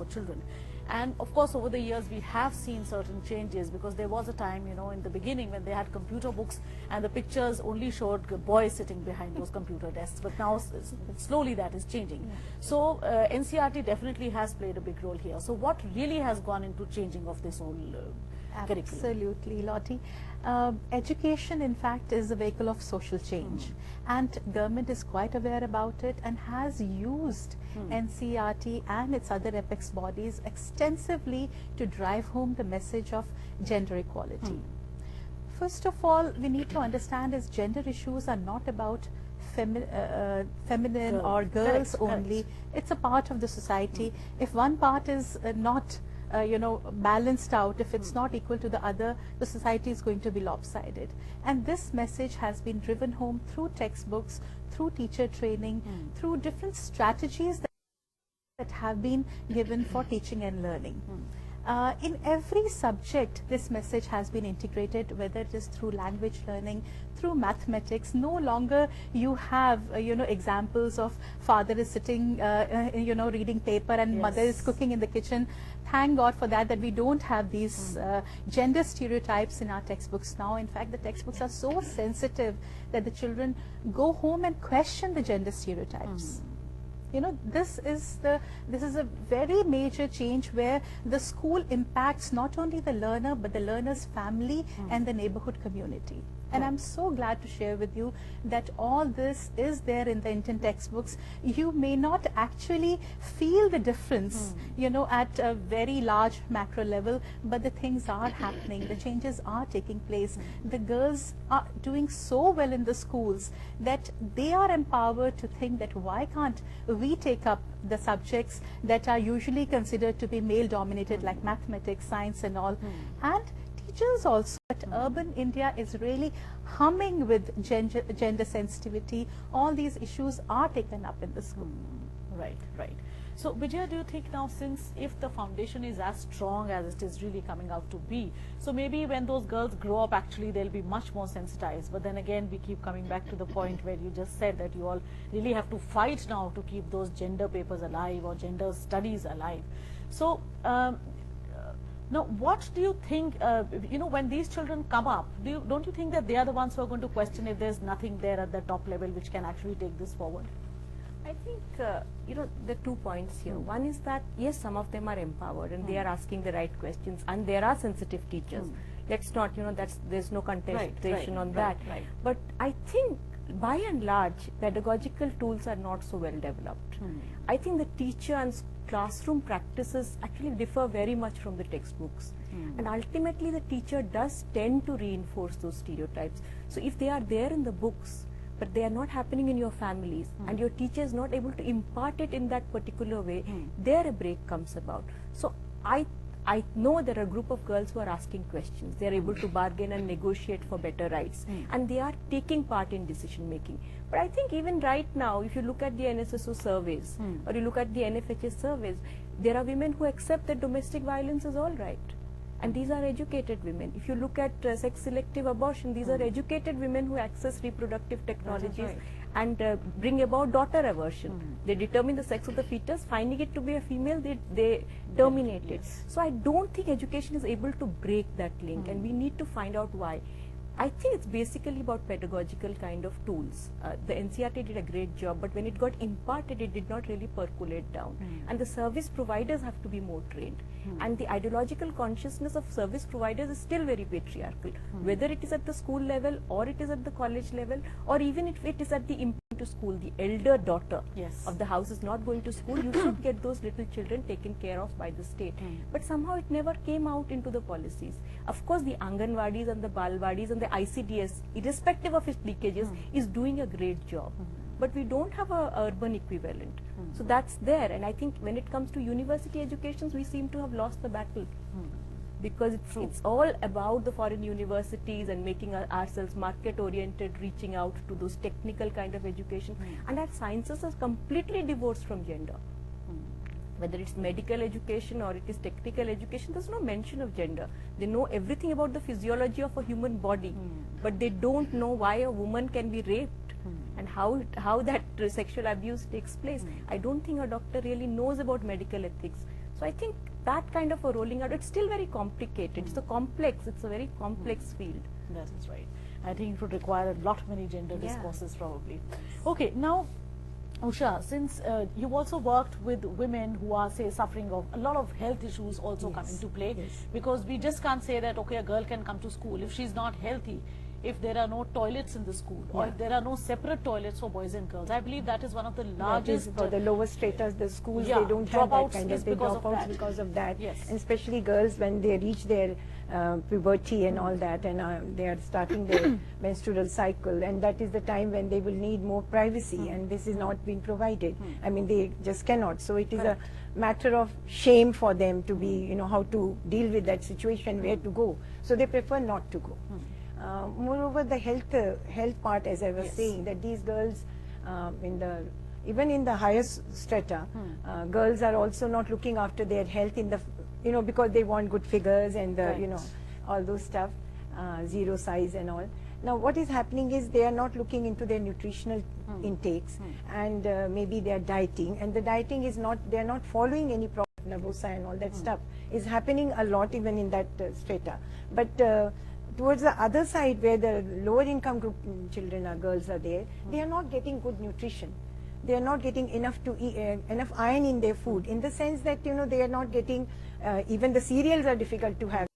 children. And of course, over the years, we have seen certain changes, because there was a time, you know, in the beginning when they had computer books and the pictures only showed boys sitting behind those computer desks. But now, slowly that is changing. So, NCERT definitely has played a big role here. So, what really has gone into changing of this whole curriculum? Absolutely, Lottie. Education, in fact, is a vehicle of social change, and government is quite aware about it and has used NCERT and its other apex bodies extensively to drive home the message of gender equality. First of all, we need to understand is gender issues are not about feminine or girls only. It's a part of the society. If one part is not you know, balanced out, if it's not equal to the other, the society is going to be lopsided. And this message has been driven home through textbooks, through teacher training, through different strategies that have been given for teaching and learning. In every subject, this message has been integrated, whether it is through language learning, through mathematics. No longer you have, you know, examples of father is sitting, you know, reading paper and mother is cooking in the kitchen. Thank God for that, that we don't have these gender stereotypes in our textbooks now. In fact, the textbooks are so sensitive that the children go home and question the gender stereotypes. You know, this is a very major change where the school impacts not only the learner but the learner's family and the neighborhood community. And I'm so glad to share with you that all this is there in the Indian textbooks. You may not actually feel the difference, you know, at a very large macro level, but the things are happening, the changes are taking place. The girls are doing so well in the schools that they are empowered to think that why can't we take up the subjects that are usually considered to be male dominated, like mathematics, science and all. And teachers also, but urban India is really humming with gender sensitivity. All these issues are taken up in the school. Right, right. So, Vijaya, do you think now, since if the foundation is as strong as it is really coming out to be, so maybe when those girls grow up, actually they'll be much more sensitized. But then again, we keep coming back to the point where you just said that you all really have to fight now to keep those gender papers alive or gender studies alive. So, now, what do you think, you know, when these children come up, don't you think that they are the ones who are going to question if there's nothing there at the top level which can actually take this forward? I think, you know, the 2 points here. One is that, yes, some of them are empowered and they are asking the right questions, and there are sensitive teachers. Let's not, you know, there's no contestation on that. But I think, by and large, pedagogical tools are not so well developed. I think the teacher and classroom practices actually differ very much from the textbooks. And ultimately, the teacher does tend to reinforce those stereotypes. So if they are there in the books, but they are not happening in your families, and your teacher is not able to impart it in that particular way, there a break comes about. So I know there are a group of girls who are asking questions. They are able to bargain and negotiate for better rights, and they are taking part in decision making. But I think even right now, if you look at the NSSO surveys or you look at the NFHS surveys, there are women who accept that domestic violence is all right. And these are educated women. If you look at sex-selective abortion, these are educated women who access reproductive technologies and bring about daughter aversion. They determine the sex of the fetus, finding it to be a female, they terminate it. So I don't think education is able to break that link, and we need to find out why. I think it's basically about pedagogical kind of tools. The NCERT did a great job, but when it got imparted, it did not really percolate down. And the service providers have to be more trained. And the ideological consciousness of service providers is still very patriarchal. Whether it is at the school level, or it is at the college level, or even if it is at the to school, the elder daughter of the house is not going to school, you should get those little children taken care of by the state. But somehow it never came out into the policies. Of course, the Anganwadis and the Balwadis and the ICDS, irrespective of its leakages, is doing a great job. But we don't have a urban equivalent. So that's there. And I think when it comes to university educations, we seem to have lost the battle. Because it's all about the foreign universities and making ourselves market oriented, reaching out to those technical kind of education. And that sciences is completely divorced from gender. Whether it's medical education or it is technical education, there's no mention of gender. They know everything about the physiology of a human body, but they don't know why a woman can be raped and how that sexual abuse takes place. I don't think a doctor really knows about medical ethics. So I think that kind of a rolling out, it's still very complicated. It's a very complex field. That is right. I think it would require a lot many gender Yeah. discourses probably. Okay, now Usha, since you've also worked with women who are, say, suffering of a lot of health issues also come into play, because we just can't say that, okay, a girl can come to school if she's not healthy, if there are no toilets in the school, or if there are no separate toilets for boys and girls. I believe that is one of the largest... for the lower stratas, the schools, Yeah, they don't have that dropouts kind is of, they because drop of out that. because of that. Yes. And especially girls when they reach their puberty and all that, and they are starting their menstrual cycle, and that is the time when they will need more privacy, and this is not being provided. I mean, they just cannot. So it is a matter of shame for them to be, you know, how to deal with that situation, where to go. So they prefer not to go. Moreover, the health part, as I was saying, that these girls even in the highest strata, girls are also not looking after their health in the, you know, because they want good figures and the, you know, all those stuff, zero size and all. Now what is happening is they are not looking into their nutritional intakes, and maybe they are dieting, and the dieting is not, they are not following any proper Nabosa and all that stuff is happening a lot even in that strata. But towards the other side, where the lower income group children or girls are there, they are not getting good nutrition. They are not getting enough to eat, enough iron in their food, in the sense that, you know, they are not getting, even the cereals are difficult to have.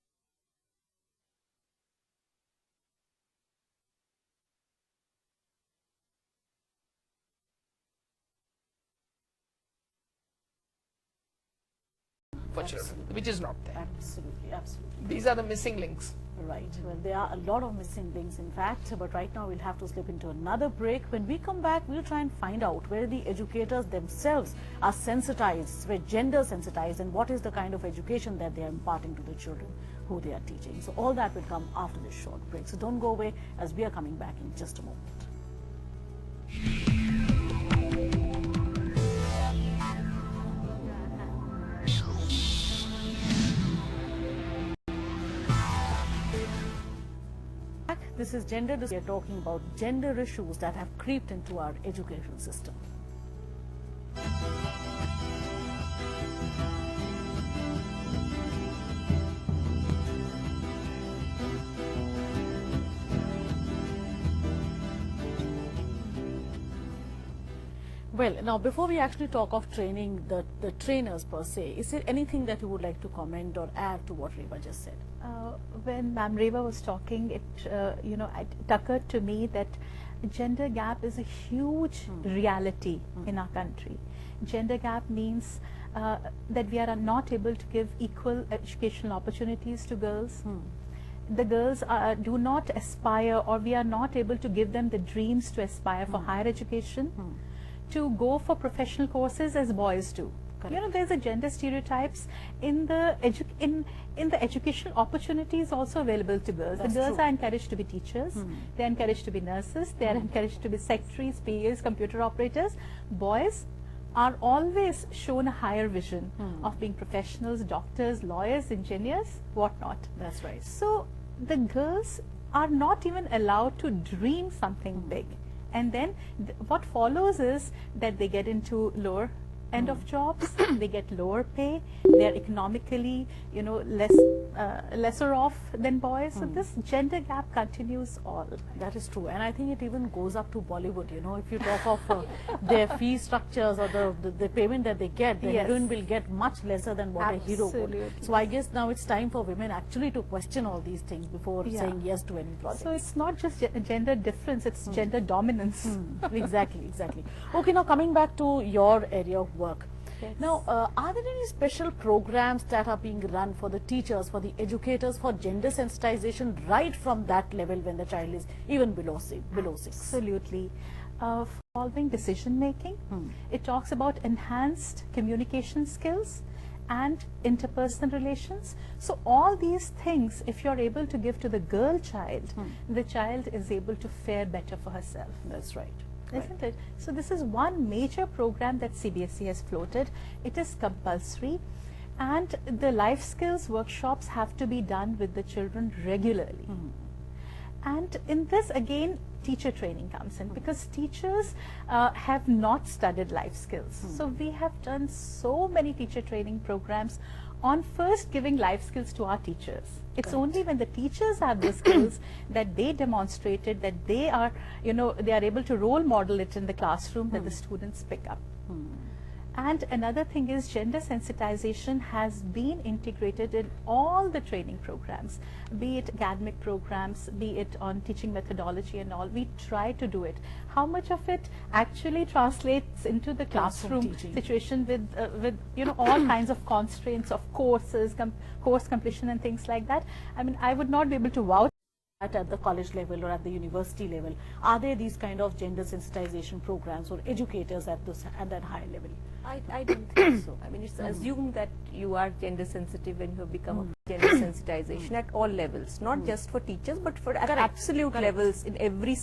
For children, which is not there. Absolutely, absolutely. These are the missing links. Right. Well, there are a lot of missing links, in fact, but right now we'll have to slip into another break. When we come back, we'll try and find out where the educators themselves are sensitized, where gender sensitized, and what is the kind of education that they are imparting to the children who they are teaching. So all that will come after this short break. So don't go away, as we are coming back in just a moment. This is Gender. We are talking about gender issues that have creeped into our education system. Well, now before we actually talk of training the trainers per se, is there anything that you would like to comment or add to what Reva just said? When Ma'am Reva was talking, it it occurred to me that gender gap is a huge reality in our country. Gender gap means that we are not able to give equal educational opportunities to girls. The girls do not aspire, or we are not able to give them the dreams to aspire for higher education, to go for professional courses as boys do. Correct. You know, there's a gender stereotypes in the educational opportunities also available to girls. That's the girls true. are encouraged to be teachers, they're encouraged to be nurses, they're encouraged to be secretaries, PAs, computer operators. Boys are always shown a higher vision of being professionals, doctors, lawyers, engineers, whatnot. That's right. So the girls are not even allowed to dream something big. And then what follows is that they get into lower end of jobs, they get lower pay, they are economically, lesser off than boys. So this gender gap continues all. That is true, and I think it even goes up to Bollywood. You know, if you talk of their fee structures or the payment that they get, the Yes. heroine will get much lesser than what a hero would. Absolutely. So I guess now it's time for women actually to question all these things before saying yes to any project. So it's not just gender difference, it's gender dominance. Exactly, exactly. Okay, now coming back to your area of work. Yes. Now, are there any special programs that are being run for the teachers, for the educators, for gender sensitization right from that level when the child is even below 6? Absolutely. Following decision making, it talks about enhanced communication skills and interpersonal relations. So all these things, if you're able to give to the girl child, the child is able to fare better for herself. That's right. Isn't it? So this is one major program that CBSE has floated. It is compulsory, and the life skills workshops have to be done with the children regularly. And in this again, teacher training comes in, because teachers have not studied life skills. So we have done so many teacher training programs on first giving life skills to our teachers. It's only when the teachers have the skills that they demonstrated, that they are, they are able to role model it in the classroom, that the students pick up. And another thing is, gender sensitization has been integrated in all the training programs, be it academic programs, be it on teaching methodology and all. We try to do it. How much of it actually translates into the classroom situation with all kinds of constraints of courses, course completion and things like that? I mean, I would not be able to vouch at the college level or at the university level. Are there these kind of gender sensitization programs or educators at that higher level? I don't think so. I mean, it's assumed that you are gender sensitive when you have become a gender sensitization at all levels, not just for teachers, but for at absolute levels in every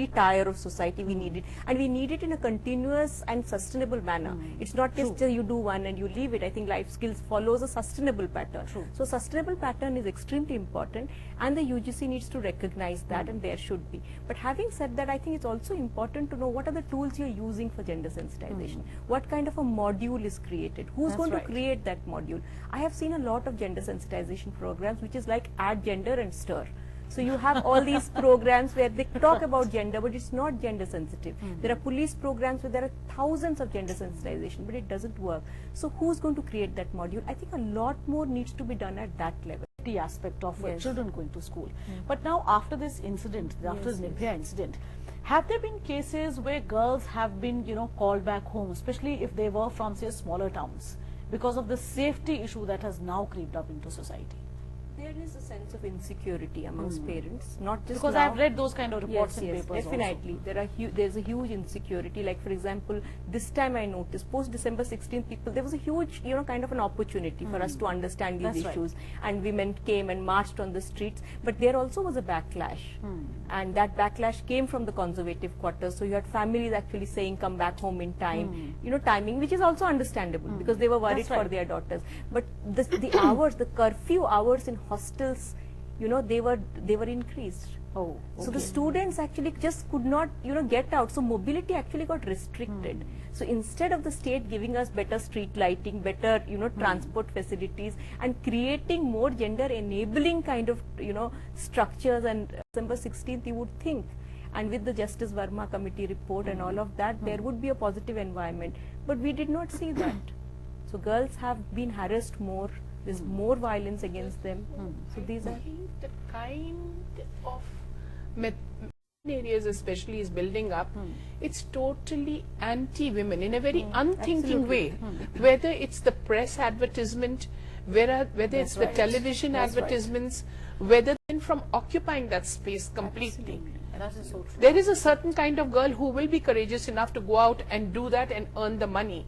tier of society. We need it, and we need it in a continuous and sustainable manner. It's not just you do one and you leave it. I think life skills follows a sustainable pattern. So sustainable pattern is extremely important, and the UGC needs to recognize that, and there should be. But having said that, I think it's also important to know what are the tools you're using for gender sensitization. What kind of a module is created? Who's going to create that module? I have seen a lot of gender sensitization programs which is like add gender and stir. So you have all these programs where they talk about gender, but it's not gender sensitive. There are police programs where there are thousands of gender sensitization, but it doesn't work. So who's going to create that module? I think a lot more needs to be done at that level. The aspect of children going to school. But now after this incident, after the Nirbhaya incident, have there been cases where girls have been, called back home, especially if they were from, say, smaller towns, because of the safety issue that has now creeped up into society? There is a sense of insecurity amongst parents, not just because now. I've read those kind of reports in papers. Definitely, there's a huge insecurity. Like for example, this time I noticed post December 16th, there was a huge, kind of an opportunity for us to understand these issues, and women came and marched on the streets. But there also was a backlash, and that backlash came from the conservative quarters. So you had families actually saying, "Come back home in time," timing, which is also understandable because they were worried for their daughters. But the hours, the curfew hours in hostels, they were increased. So the students actually just could not, get out. So mobility actually got restricted. So instead of the state giving us better street lighting, better, transport facilities, and creating more gender enabling kind of, structures, and December 16th, you would think, and with the Justice Verma committee report and all of that, there would be a positive environment. But we did not see that. So girls have been harassed more. There's more violence against them. So these are the kind of areas especially is building up. It's totally anti-women in a very unthinking way. Whether it's the press advertisement, whether it's the television advertisements, whether from occupying that space completely. That is so true. There is a certain kind of girl who will be courageous enough to go out and do that and earn the money.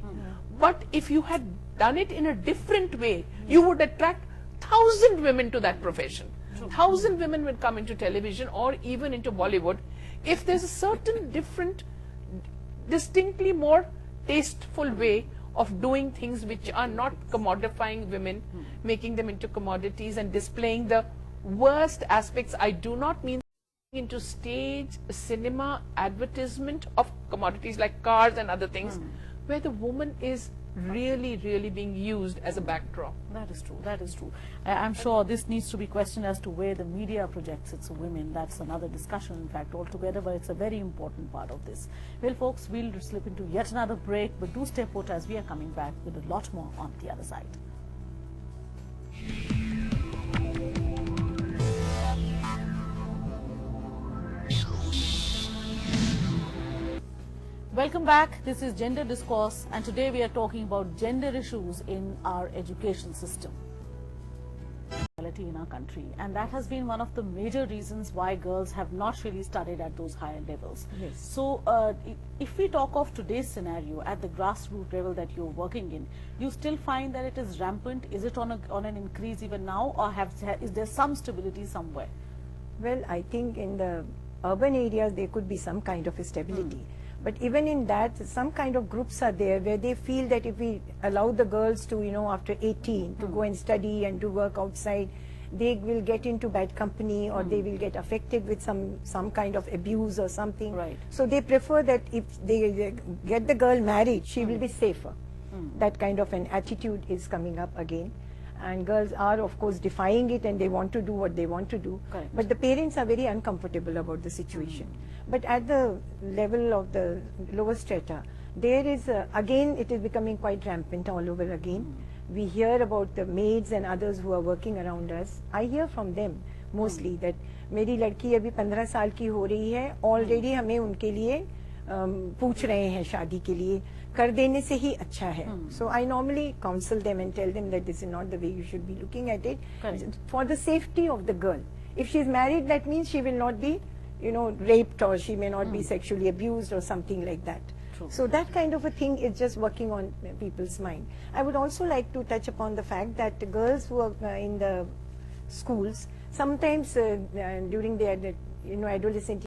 But if you had done it in a different way, you would attract 1,000 women to that profession. 1,000 women would come into television or even into Bollywood if there's a certain different, distinctly more tasteful way of doing things which are not commodifying women, making them into commodities and displaying the worst aspects. I do not mean into stage, cinema, advertisement of commodities like cars and other things, where the woman is really being used as a backdrop. That is true. That is true. I'm sure this needs to be questioned as to where the media projects its women. That's another discussion, in fact, altogether, but it's a very important part of this. Well, folks, we'll slip into yet another break, but do stay put as we are coming back with a lot more on the other side. Welcome back. This is Gender Discourse, and today we are talking about gender issues in our education system in our country, and that has been one of the major reasons why girls have not really studied at those higher levels. Yes. So if we talk of today's scenario at the grassroots level that you're working in, you still find that it is rampant? Is it on an increase even now, or is there some stability somewhere? Well, I think in the urban areas there could be some kind of a stability. But even in that, some kind of groups are there where they feel that if we allow the girls to, after 18, to go and study and to work outside, they will get into bad company, or they will get affected with some kind of abuse or something. Right. So they prefer that if they get the girl married, she will be safer. That kind of an attitude is coming up again. And girls are, of course, defying it, and they want to do what they want to do. Correct. But the parents are very uncomfortable about the situation. But at the level of the lower strata, there is, again, it is becoming quite rampant all over again. We hear about the maids and others who are working around us. I hear from them mostly that मेरी लड़की अभी 15 साल की हो रही है, already हमें उनके लिए पूछ रहे हैं शादी के लिए, कर देने से ही अच्छा है. So I normally counsel them and tell them that this is not the way you should be looking at it. Correct. For the safety of the girl. If she is married, that means she will not be, raped, or she may not be sexually abused or something like that. True. So that kind of a thing is just working on people's mind. I would also like to touch upon the fact that the girls who are in the schools, sometimes during their adolescent